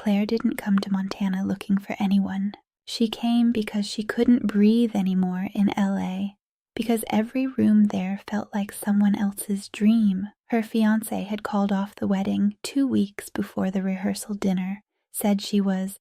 Claire didn't come to Montana looking for anyone. She came because she couldn't breathe anymore in LA, because every room there felt like someone else's dream. Her fiancé had called off the wedding 2 weeks before the rehearsal dinner, said she was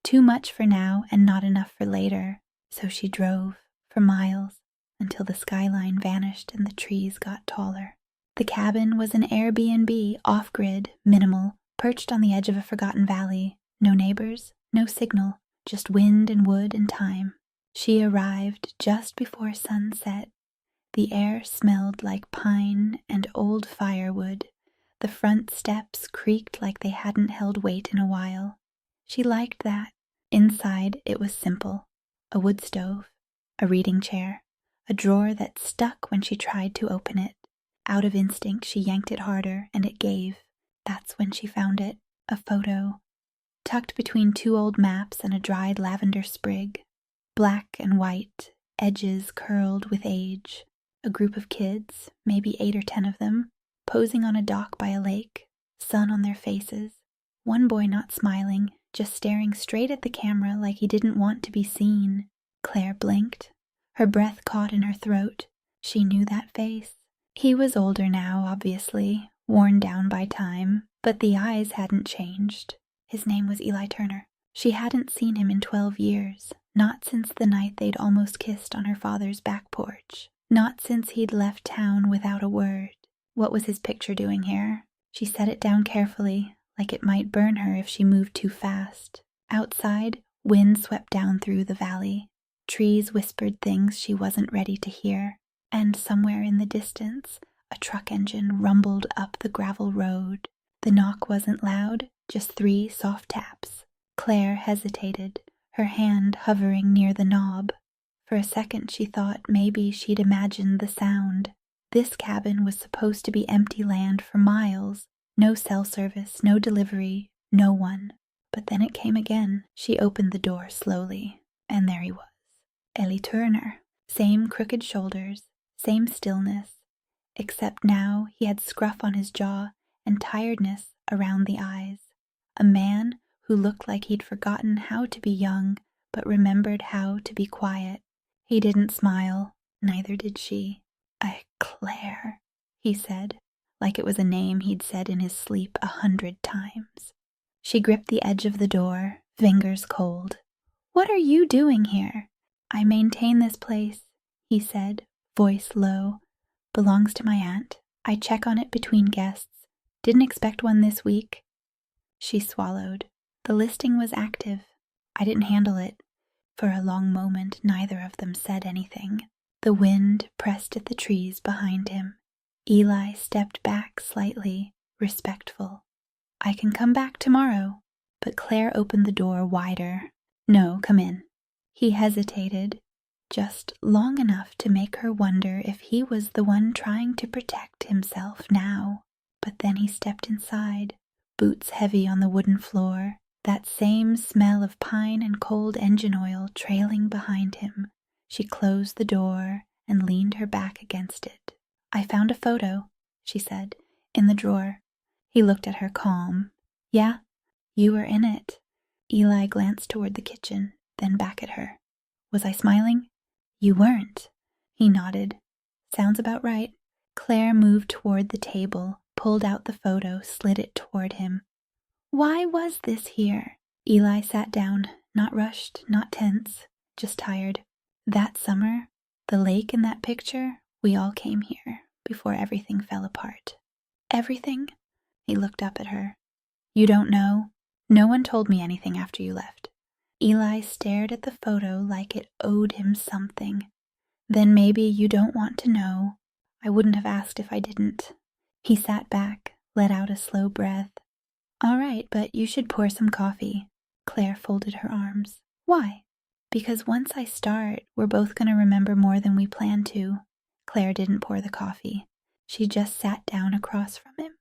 too much for now and not enough for later, so she drove for miles until the skyline vanished and the trees got taller. The cabin was an Airbnb, off-grid, minimal, perched on the edge of a forgotten valley. No neighbors, no signal, just wind and wood and time. She arrived just before sunset. The air smelled like pine and old firewood. The front steps creaked like they hadn't held weight in a while. She liked that. Inside, it was simple. A wood stove, a reading chair, a drawer that stuck when she tried to open it. Out of instinct, she yanked it harder, and it gave. That's when she found it, a photo, tucked between 2 old maps and a dried lavender sprig. Black and white, edges curled with age. A group of kids, maybe 8 or 10 of them, posing on a dock by a lake, sun on their faces. One boy not smiling, just staring straight at the camera like he didn't want to be seen. Claire blinked. Her breath caught in her throat. She knew that face. He was older now, obviously, worn down by time, but the eyes hadn't changed. His name was Eli Turner. She hadn't seen him in 12 years, not since the night they'd almost kissed on her father's back porch, not since he'd left town without a word. What was his picture doing here? She set it down carefully, like it might burn her if she moved too fast. Outside, wind swept down through the valley. Trees whispered things she wasn't ready to hear. And somewhere in the distance, a truck engine rumbled up the gravel road. The knock wasn't loud, just 3 soft taps. Claire hesitated, her hand hovering near the knob. For a second she thought maybe she'd imagined the sound. This cabin was supposed to be empty land for miles. No cell service, no delivery, no one. But then it came again. She opened the door slowly, and there he was. Eli Turner. Same crooked shoulders, same stillness, except now he had scruff on his jaw and tiredness around the eyes. A man who looked like he'd forgotten how to be young, but remembered how to be quiet. He didn't smile, neither did she. Claire, he said, like it was a name he'd said in his sleep 100 times. She gripped the edge of the door, fingers cold. What are you doing here? I maintain this place, he said, voice low. Belongs to my aunt. I check on it between guests. Didn't expect one this week. She swallowed. The listing was active. I didn't handle it. For a long moment, neither of them said anything. The wind pressed at the trees behind him. Eli stepped back slightly, respectful. I can come back tomorrow. But Claire opened the door wider. No, come in. He hesitated, just long enough to make her wonder if he was the one trying to protect himself now. But then he stepped inside, boots heavy on the wooden floor, that same smell of pine and cold engine oil trailing behind him. She closed the door and leaned her back against it. I found a photo, she said, in the drawer. He looked at her calm. Yeah, you were in it. Eli glanced toward the kitchen, then back at her. Was I smiling? You weren't. He nodded. Sounds about right. Claire moved toward the table, pulled out the photo, slid it toward him. Why was this here? Eli sat down, not rushed, not tense, just tired. That summer, the lake in that picture, we all came here before everything fell apart. Everything? He looked up at her. You don't know? No one told me anything after you left. Eli stared at the photo like it owed him something. Then maybe you don't want to know. I wouldn't have asked if I didn't. He sat back, let out a slow breath. All right, but you should pour some coffee. Claire folded her arms. Why? Because once I start, we're both going to remember more than we planned to. Claire didn't pour the coffee. She just sat down across from him,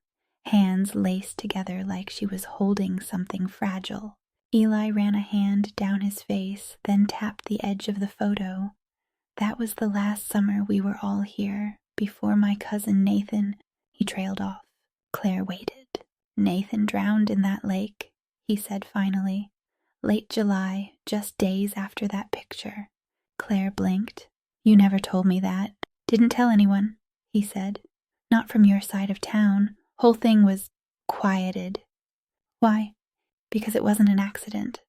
hands laced together like she was holding something fragile. Eli ran a hand down his face, then tapped the edge of the photo. That was the last summer we were all here, before my cousin Nathan. He trailed off. Claire waited. Nathan drowned in that lake. he said finally. Late July, just days after that picture. Claire blinked. You never told me that. Didn't tell anyone, he said. Not from your side of town. Whole thing was quieted. Why? Because it wasn't an accident.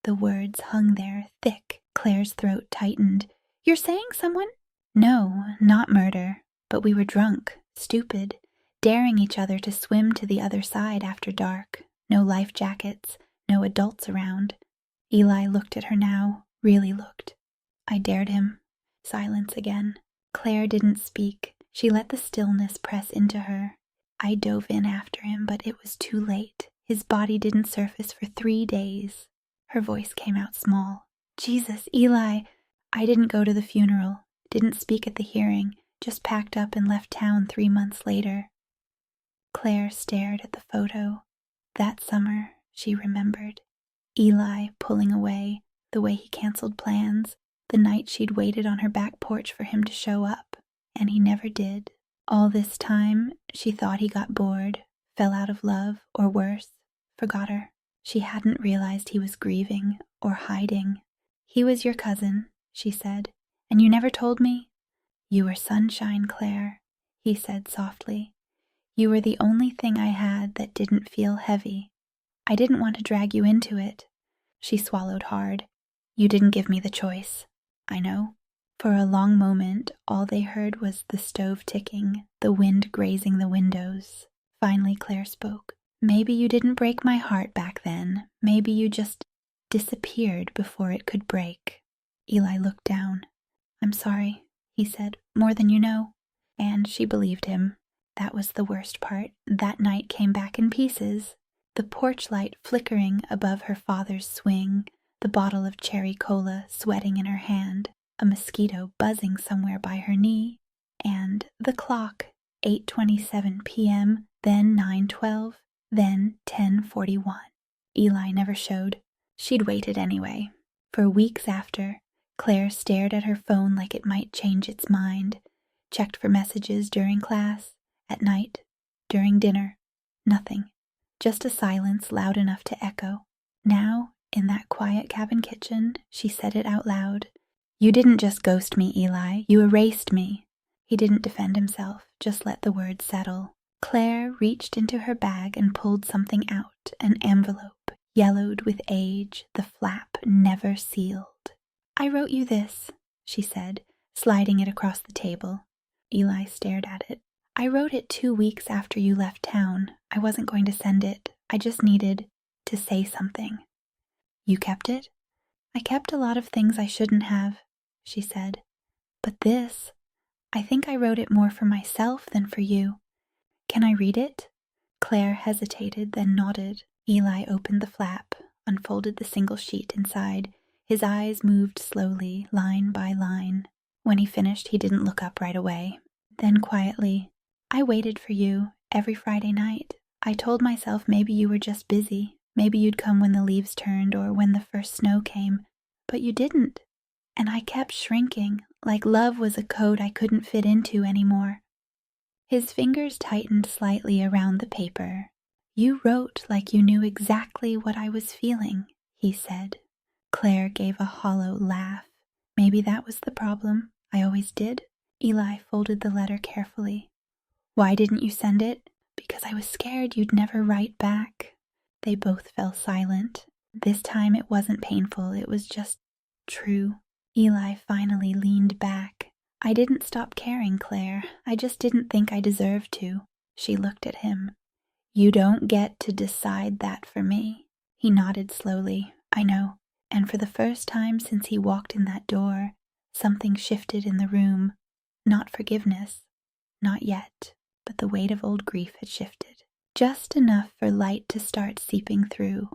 The words hung there, thick. Claire's throat tightened. You're saying someone? No, not murder. But we were drunk, stupid, daring each other to swim to the other side after dark. No life jackets, no adults around. Eli looked at her now, really looked. I dared him. Silence again. Claire didn't speak. She let the stillness press into her. I dove in after him, but it was too late. His body didn't surface for 3 days. Her voice came out small. Jesus, Eli, I didn't go to the funeral, didn't speak at the hearing, just packed up and left town 3 months later. Claire stared at the photo. That summer, she remembered. Eli pulling away, the way he canceled plans, the night she'd waited on her back porch for him to show up, and he never did. All this time, she thought he got bored, fell out of love, or worse, forgot her. She hadn't realized he was grieving or hiding. He was your cousin, she said, and you never told me? You were sunshine, Claire, he said softly. You were the only thing I had that didn't feel heavy. I didn't want to drag you into it. She swallowed hard. You didn't give me the choice. I know. For a long moment, all they heard was the stove ticking, the wind grazing the windows. Finally, Claire spoke. Maybe you didn't break my heart back then. Maybe you just disappeared before it could break. Eli looked down. I'm sorry, he said, more than you know. And she believed him. That was the worst part. That night came back in pieces. The porch light flickering above her father's swing, the bottle of cherry cola sweating in her hand, a mosquito buzzing somewhere by her knee, and the clock, 8:27 p.m., then 9:12, then 10:41. Eli never showed. She'd waited anyway. For weeks after, Claire stared at her phone like it might change its mind, checked for messages during class, at night, during dinner. Nothing. Just a silence loud enough to echo. Now, in that quiet cabin kitchen, she said it out loud. You didn't just ghost me, Eli. You erased me. He didn't defend himself, just let the words settle. Claire reached into her bag and pulled something out, an envelope, yellowed with age, the flap never sealed. I wrote you this, she said, sliding it across the table. Eli stared at it. I wrote it 2 weeks after you left town. I wasn't going to send it. I just needed to say something. You kept it? I kept a lot of things I shouldn't have, she said. But this, I think I wrote it more for myself than for you. Can I read it? Claire hesitated, then nodded. Eli opened the flap, unfolded the single sheet inside. His eyes moved slowly, line by line. When he finished, he didn't look up right away. Then quietly, I waited for you every Friday night. I told myself maybe you were just busy. Maybe you'd come when the leaves turned or when the first snow came. But you didn't. And I kept shrinking, like love was a code I couldn't fit into anymore. His fingers tightened slightly around the paper. You wrote like you knew exactly what I was feeling, he said. Claire gave a hollow laugh. Maybe that was the problem. I always did. Eli folded the letter carefully. Why didn't you send it? Because I was scared you'd never write back. They both fell silent. This time it wasn't painful, it was just true. Eli finally leaned back. I didn't stop caring, Claire. I just didn't think I deserved to. She looked at him. You don't get to decide that for me. He nodded slowly. I know. And for the first time since he walked in that door, something shifted in the room. Not forgiveness. Not yet. But the weight of old grief had shifted. Just enough for light to start seeping through.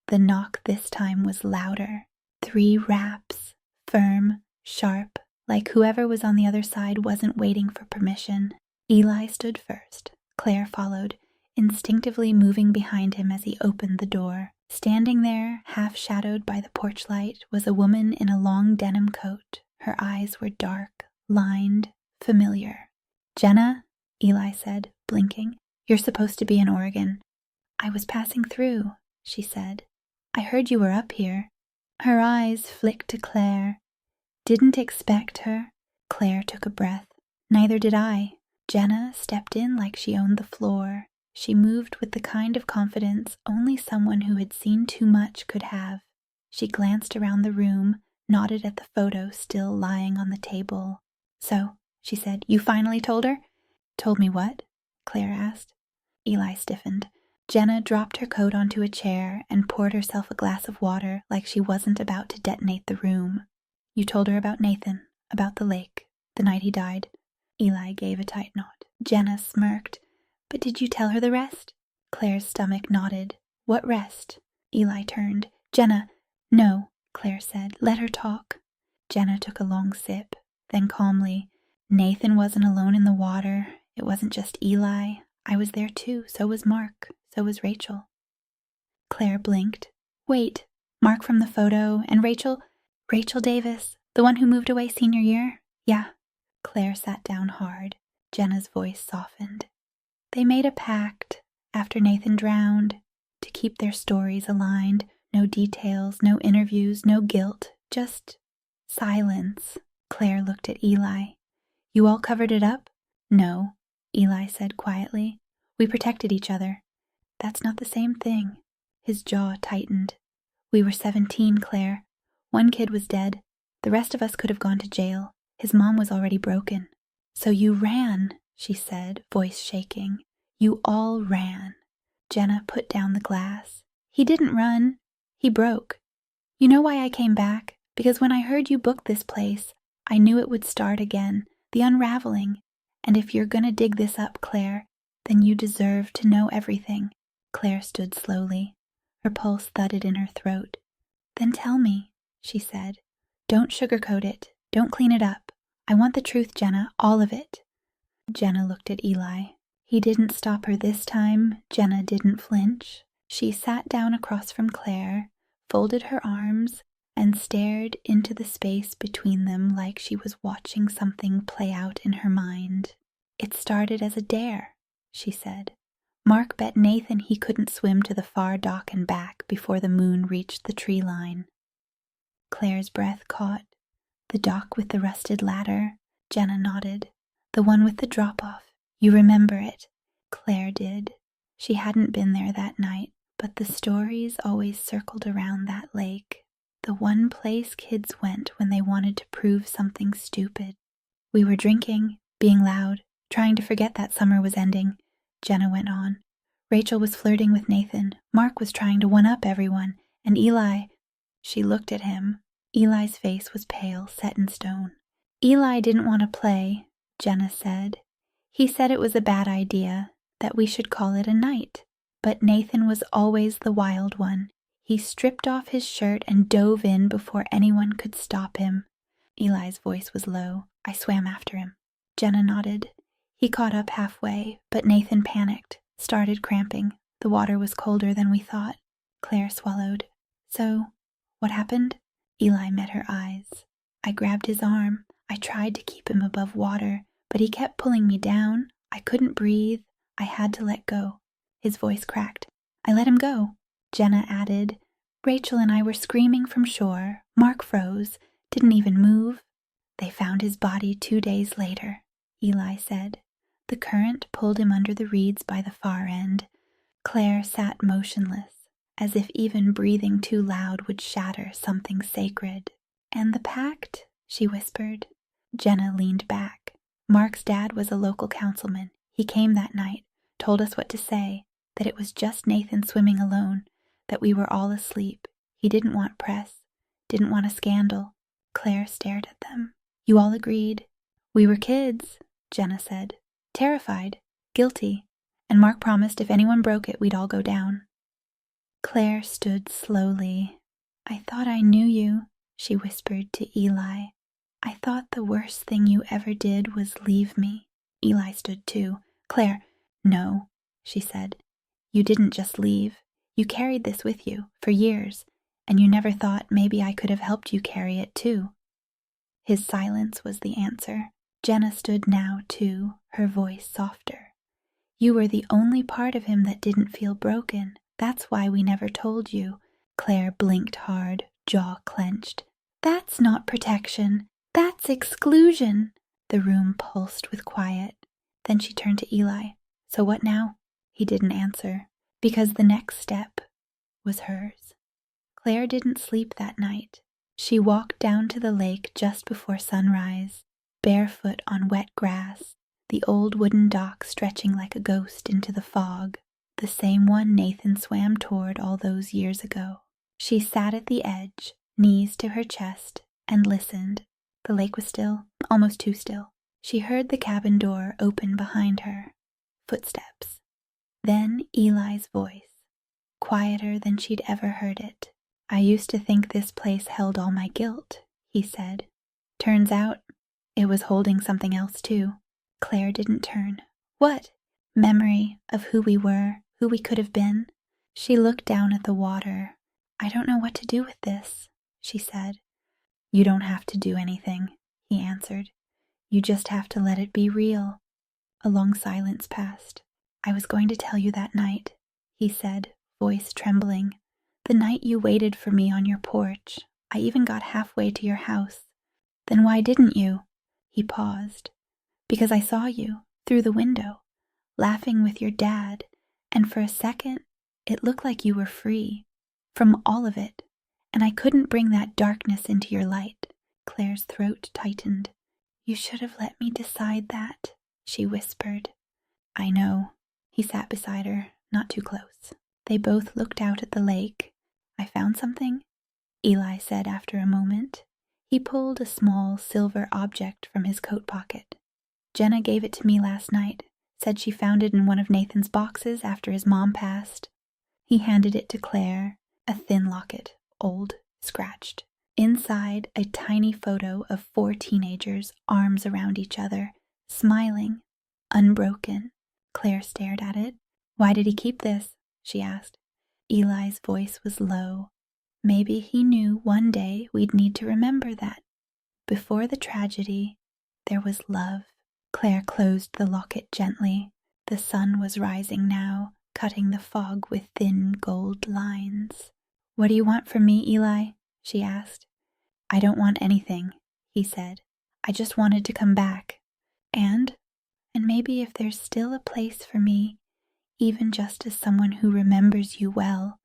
The knock this time was louder. 3 raps. Firm, sharp, like whoever was on the other side wasn't waiting for permission. Eli stood first. Claire followed, instinctively moving behind him as he opened the door. Standing there, half shadowed by the porch light, was a woman in a long denim coat. Her eyes were dark, lined, familiar. Jenna, Eli said, blinking. You're supposed to be in Oregon. I was passing through. she said. "I heard you were up here." Her eyes flicked to Claire. "Didn't expect her." Claire took a breath. "Neither did I." Jenna stepped in like she owned the floor. She moved with the kind of confidence only someone who had seen too much could have. She glanced around the room, nodded at the photo still lying on the table. "So," she said, "you finally told her?" "Told me what?" Claire asked. Eli stiffened. Jenna dropped her coat onto a chair and poured herself a glass of water like she wasn't about to detonate the room. "You told her about Nathan, about the lake, the night he died." Eli gave a tight nod. Jenna smirked. "But did you tell her the rest?" Claire's stomach nodded. "What rest?" Eli turned. "Jenna." "No," Claire said. "Let her talk." Jenna took a long sip, then calmly, "Nathan wasn't alone in the water. It wasn't just Eli. I was there too. So was Mark. So was Rachel." Claire blinked. "Wait, Mark from the photo, and Rachel?" "Rachel Davis, the one who moved away senior year?" "Yeah." Claire sat down hard. Jenna's voice softened. "They made a pact, after Nathan drowned, to keep their stories aligned. No details, no interviews, no guilt, just silence." Claire looked at Eli. "You all covered it up?" "No," Eli said quietly. "We protected each other." "That's not the same thing." His jaw tightened. "We were 17, Claire. One kid was dead. The rest of us could have gone to jail. His mom was already broken." "So you ran," she said, voice shaking. "You all ran." Jenna put down the glass. "He didn't run. He broke. You know why I came back? Because when I heard you booked this place, I knew it would start again, the unraveling. And if you're gonna dig this up, Claire, then you deserve to know everything." Claire stood slowly. Her pulse thudded in her throat. "Then tell me," she said. "Don't sugarcoat it. Don't clean it up. I want the truth, Jenna, all of it." Jenna looked at Eli. He didn't stop her this time. Jenna didn't flinch. She sat down across from Claire, folded her arms, and stared into the space between them like she was watching something play out in her mind. "It started as a dare," she said. "Mark bet Nathan he couldn't swim to the far dock and back before the moon reached the tree line." Claire's breath caught. "The dock with the rusted ladder?" Jenna nodded. "The one with the drop-off. You remember it?" Claire did. She hadn't been there that night, but the stories always circled around that lake. The one place kids went when they wanted to prove something stupid. "We were drinking, being loud, trying to forget that summer was ending," Jenna went on. "Rachel was flirting with Nathan. Mark was trying to one-up everyone. And Eli—" She looked at him. Eli's face was pale, set in stone. "Eli didn't want to play," Jenna said. "He said it was a bad idea, that we should call it a night. But Nathan was always the wild one. He stripped off his shirt and dove in before anyone could stop him." Eli's voice was low. "I swam after him." Jenna nodded. "He caught up halfway, but Nathan panicked, started cramping. The water was colder than we thought." Claire swallowed. "So, what happened?" Eli met her eyes. "I grabbed his arm. I tried to keep him above water, but he kept pulling me down. I couldn't breathe. I had to let go." His voice cracked. "I let him go." Jenna added, "Rachel and I were screaming from shore. Mark froze, didn't even move. They found his body 2 days later," Eli said. "The current pulled him under the reeds by the far end." Claire sat motionless, as if even breathing too loud would shatter something sacred. "And the pact?" she whispered. Jenna leaned back. "Mark's dad was a local councilman. He came that night, told us what to say, that it was just Nathan swimming alone, that we were all asleep. He didn't want press, didn't want a scandal." Claire stared at them. "You all agreed." "We were kids," Jenna said. "Terrified, guilty. And Mark promised if anyone broke it, we'd all go down." Claire stood slowly. "I thought I knew you," she whispered to Eli. "I thought the worst thing you ever did was leave me." Eli stood too. "Claire." "No," she said. "You didn't just leave. You carried this with you, for years, and you never thought maybe I could have helped you carry it too." His silence was the answer. Jenna stood now too, her voice softer. "You were the only part of him that didn't feel broken, That's why we never told you." Claire blinked hard, jaw clenched. "That's not protection. That's exclusion." The room pulsed with quiet. Then she turned to Eli. "So what now?" He didn't answer, because the next step was hers. Claire didn't sleep that night. She walked down to the lake just before sunrise, barefoot on wet grass, the old wooden dock stretching like a ghost into the fog, the same one Nathan swam toward all those years ago. She sat at the edge, knees to her chest, and listened. The lake was still, almost too still. She heard the cabin door open behind her. Footsteps. Then Eli's voice, quieter than she'd ever heard it. "I used to think this place held all my guilt," he said. "Turns out it was holding something else too." Claire didn't turn. "What?" "Memory of who we were, who we could have been." She looked down at the water. "I don't know what to do with this," she said. "You don't have to do anything," he answered. "You just have to let it be real." A long silence passed. "I was going to tell you that night," he said, voice trembling. "The night you waited for me on your porch. I even got halfway to your house." "Then why didn't you?" He paused. "Because I saw you, through the window, laughing with your dad, and for a second, it looked like you were free. From all of it. And I couldn't bring that darkness into your light." Claire's throat tightened. "You should have let me decide that," she whispered. "I know." He sat beside her, not too close. They both looked out at the lake. "I found something," Eli said after a moment. He pulled a small silver object from his coat pocket. "Jenna gave it to me last night. Said she found it in one of Nathan's boxes after his mom passed." He handed it to Claire, a thin locket, old, scratched. Inside, a tiny photo of 4 teenagers, arms around each other, smiling, unbroken. Claire stared at it. "Why did he keep this?" she asked. Eli's voice was low. "Maybe he knew one day we'd need to remember that. Before the tragedy, there was love." Claire closed the locket gently. The sun was rising now, cutting the fog with thin gold lines. "What do you want from me, Eli?" she asked. "I don't want anything," he said. "I just wanted to come back. And maybe if there's still a place for me, even just as someone who remembers you well,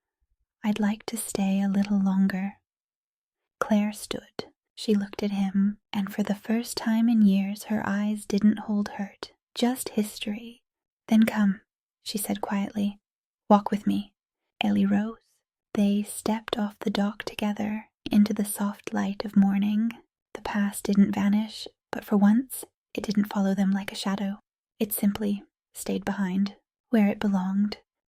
I'd like to stay a little longer." Claire stood. She looked at him, and for the first time in years her eyes didn't hold hurt, just history. "Then come," she said quietly. "Walk with me." Ellie rose. They stepped off the dock together into the soft light of morning. The past didn't vanish, but for once it didn't follow them like a shadow. It simply stayed behind, where it belonged.